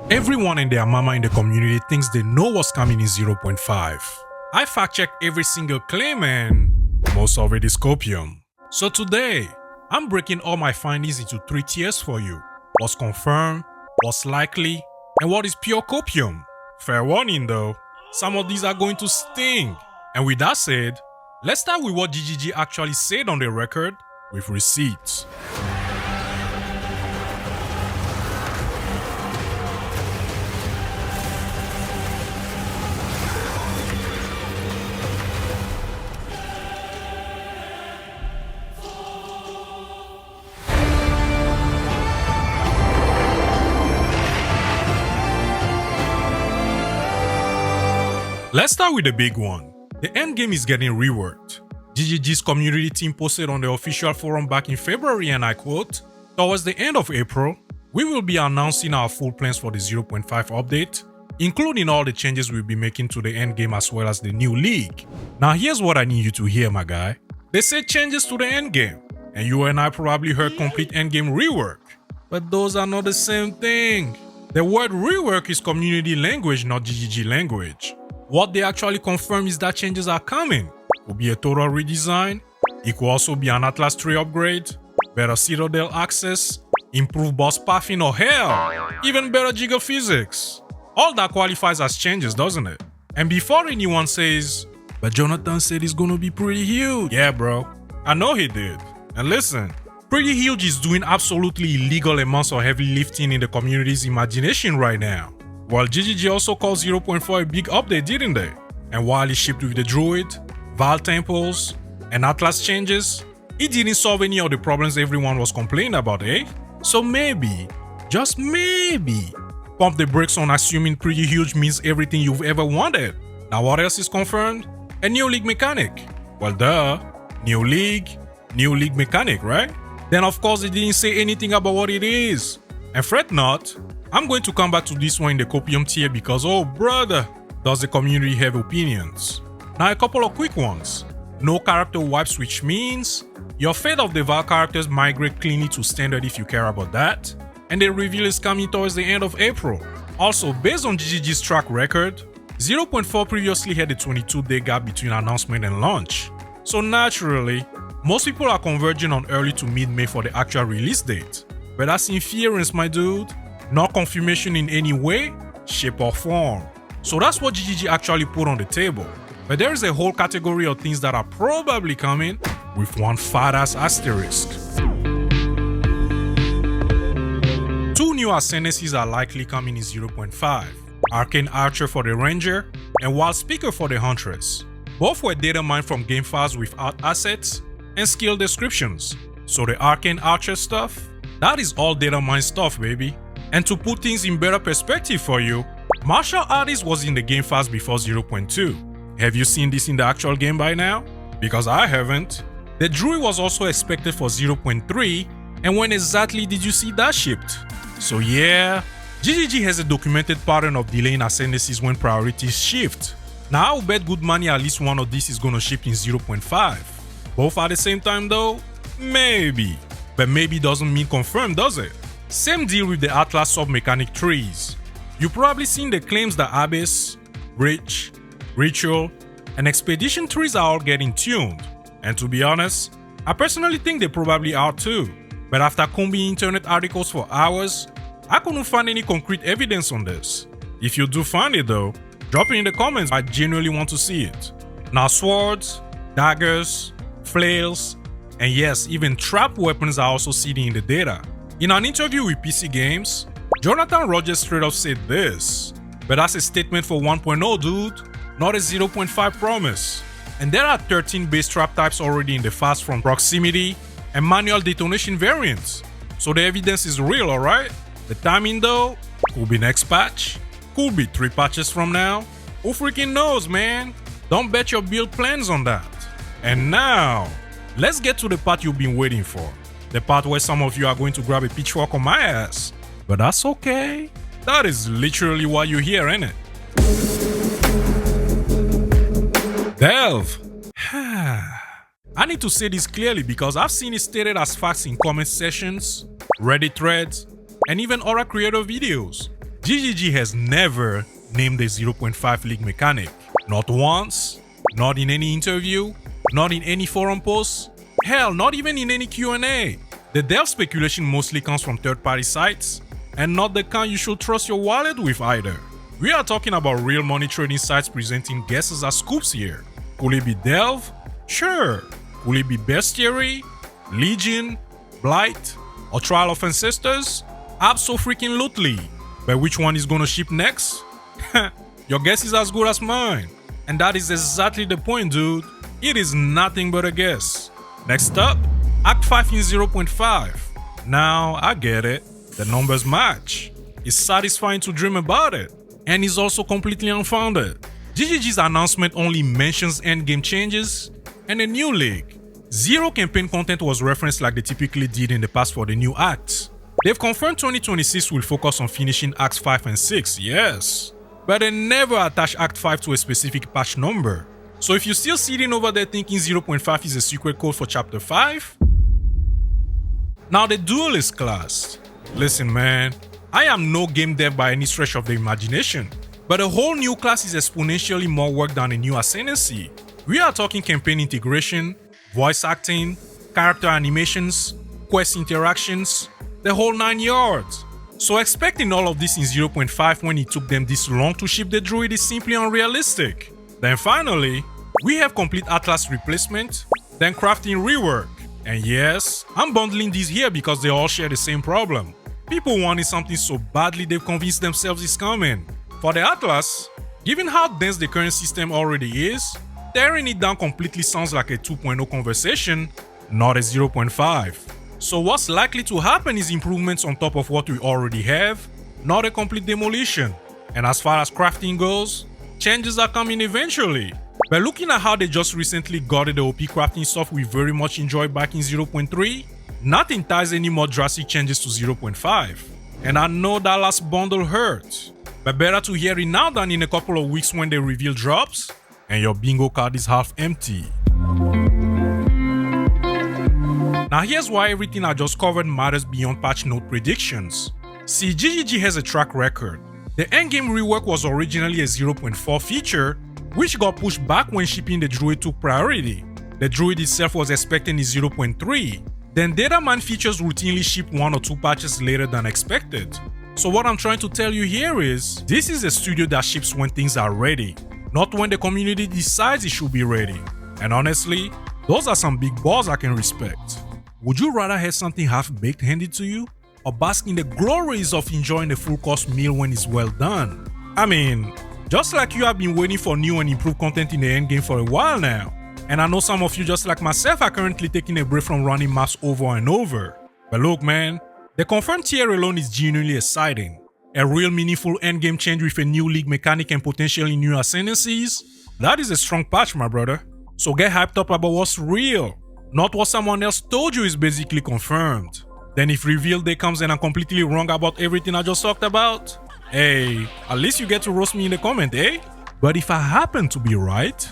Everyone and their mama in the community thinks they know what's coming in 0.5. I fact-checked every single claim and most of it is Copium. So today, I'm breaking all my findings into 3 tiers for you. What's confirmed, what's likely, and what is pure Copium. Fair warning though, some of these are going to sting. And with that said, let's start with what GGG actually said on the record with receipts. Let's start with the big one. The Endgame is getting reworked. GGG's community team posted on the official forum back in February, and I quote, "Towards the end of April, we will be announcing our full plans for the 0.5 update, including all the changes we'll be making to the Endgame as well as the new league." Now here's what I need you to hear, my guy. They said changes to the Endgame, and you and I probably heard complete Endgame rework. But those are not the same thing. The word rework is community language, not GGG language. What they actually confirm is that changes are coming. It will be a total redesign. It could also be an Atlas 3 upgrade, better Citadel access, improved boss pathing, or hell, even better jiggle physics. All that qualifies as changes, doesn't it? And before anyone says, "But Jonathan said it's gonna be pretty huge." Yeah, bro, I know he did. And listen, pretty huge is doing absolutely illegal amounts of heavy lifting in the community's imagination right now. While GGG also called 0.4 a big update, didn't they? And while it shipped with the Druid, Val Temples, and Atlas changes, it didn't solve any of the problems everyone was complaining about, eh? So maybe, just maybe, pump the brakes on assuming pretty huge means everything you've ever wanted. Now what else is confirmed? A new league mechanic. Well duh, new league mechanic, right? Then of course they didn't say anything about what it is. And fret not, I'm going to come back to this one in the Copium tier because, oh brother, does the community have opinions? Now a couple of quick ones. No character wipes, which means your fate of the Val characters migrate cleanly to standard if you care about that. And the reveal is coming towards the end of April. Also, based on GGG's track record, 0.4 previously had a 22-day gap between announcement and launch. So naturally, most people are converging on early to mid-May for the actual release date. But that's inference, my dude. Not confirmation in any way, shape or form. So that's what GGG actually put on the table. But there is a whole category of things that are probably coming with one fat-ass asterisk. 2 new ascendancies are likely coming in 0.5. Arcane Archer for the Ranger and Wildspeaker for the Huntress. Both were data mined from game files without assets and skill descriptions. So the Arcane Archer stuff, that is all data mined stuff, baby. And to put things in better perspective for you, Martial Artist was in the game fast before 0.2. Have you seen this in the actual game by now? Because I haven't. The Druid was also expected for 0.3, and when exactly did you see that shipped? So yeah, GGG has a documented pattern of delaying ascendancies when priorities shift. Now I'll bet good money at least one of these is gonna ship in 0.5. Both at the same time though? Maybe. But maybe doesn't mean confirmed, does it? Same deal with the Atlas sub-mechanic trees. You've probably seen the claims that Abyss, Bridge, Ritual, and Expedition trees are all getting tuned. And to be honest, I personally think they probably are too. But after combing internet articles for hours, I couldn't find any concrete evidence on this. If you do find it though, drop it in the comments, I genuinely want to see it. Now swords, daggers, flails, and yes, even trap weapons are also sitting in the data. In an interview with PC Games, Jonathan Rogers straight up said this, "But that's a statement for 1.0, dude, not a 0.5 promise. And there are 13 base trap types already in the fast from proximity and manual detonation variants. So the evidence is real, alright? The timing though, could be next patch, could be 3 patches from now. Who freaking knows, man? Don't bet your build plans on that." And now, let's get to the part you've been waiting for. The part where some of you are going to grab a pitchfork on my ass. But that's okay. That is literally why you're here, ain't it? Delve. I need to say this clearly because I've seen it stated as facts in comment sessions, Reddit threads, and even other creator videos. GGG has never named a 0.5 league mechanic. Not once, not in any interview, not in any forum posts, hell, not even in any Q&A. The dev speculation mostly comes from third-party sites, and not the kind you should trust your wallet with either. We are talking about real money trading sites presenting guesses as scoops here. Could it be Delve? Sure. Could it be Bestiary, Legion, Blight, or Trial of Ancestors? Abso-freaking-lutely. But which one is gonna ship next? Your guess is as good as mine. And that is exactly the point, dude. It is nothing but a guess. Next up, Act 5 in 0.5. Now, I get it. The numbers match. It's satisfying to dream about it. And it's also completely unfounded. GGG's announcement only mentions endgame changes and a new league. Zero campaign content was referenced like they typically did in the past for the new acts. They've confirmed 2026 will focus on finishing Acts 5 and 6, yes. But they never attach Act 5 to a specific patch number. So if you're still sitting over there thinking 0.5 is a secret code for Chapter 5, now the Duelist class. Listen man, I am no game dev by any stretch of the imagination, but a whole new class is exponentially more work than a new ascendancy. We are talking campaign integration, voice acting, character animations, quest interactions, the whole 9 yards. So expecting all of this in 0.5 when it took them this long to ship the druid is simply unrealistic. Then finally, we have complete Atlas replacement, then crafting rework. And yes, I'm bundling these here because they all share the same problem. People wanting something so badly they've convinced themselves it's coming. For the Atlas, given how dense the current system already is, tearing it down completely sounds like a 2.0 conversation, not a 0.5. So what's likely to happen is improvements on top of what we already have, not a complete demolition. And as far as crafting goes, changes are coming eventually. But looking at how they just recently got the OP crafting stuff we very much enjoyed back in 0.3, nothing ties any more drastic changes to 0.5. And I know that last bundle hurt, but better to hear it now than in a couple of weeks when they reveal drops and your bingo card is half empty. Now here's why everything I just covered matters beyond patch note predictions. See, GGG has a track record. The endgame rework was originally a 0.4 feature, which got pushed back when shipping the druid took priority. The druid itself was expected in 0.3. Then Dataman features routinely ship 1 or 2 patches later than expected. So what I'm trying to tell you here is, this is a studio that ships when things are ready, not when the community decides it should be ready. And honestly, those are some big balls I can respect. Would you rather have something half-baked handed to you, or bask in the glories of enjoying a full-course meal when it's well done? I mean, just like you have been waiting for new and improved content in the endgame for a while now. And I know some of you, just like myself, are currently taking a break from running maps over and over. But look man, the confirmed tier alone is genuinely exciting. A real meaningful endgame change with a new league mechanic and potentially new ascendancies, that is a strong patch my brother. So get hyped up about what's real, not what someone else told you is basically confirmed. Then if reveal day comes and I'm completely wrong about everything I just talked about, hey, at least you get to roast me in the comment, eh? But if I happen to be right,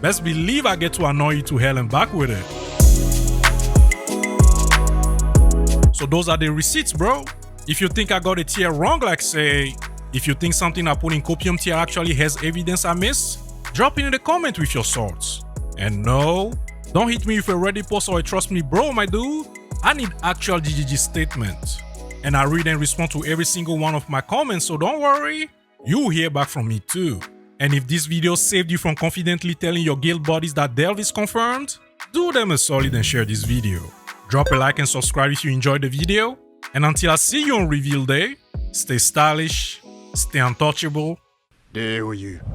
best believe I get to annoy you to hell and back with it. So those are the receipts, bro. If you think I got a tier wrong, like say, if you think something I put in Copium tier actually has evidence I missed, drop it in the comment with your thoughts. And no, don't hit me with a Reddit post or a trust me bro, my dude. I need actual GGG statement. And I read and respond to every single one of my comments, so don't worry, you'll hear back from me too. And if this video saved you from confidently telling your guild buddies that Delve is confirmed, do them a solid and share this video. Drop a like and subscribe if you enjoyed the video. And until I see you on reveal day, stay stylish, stay untouchable. 礼を言う。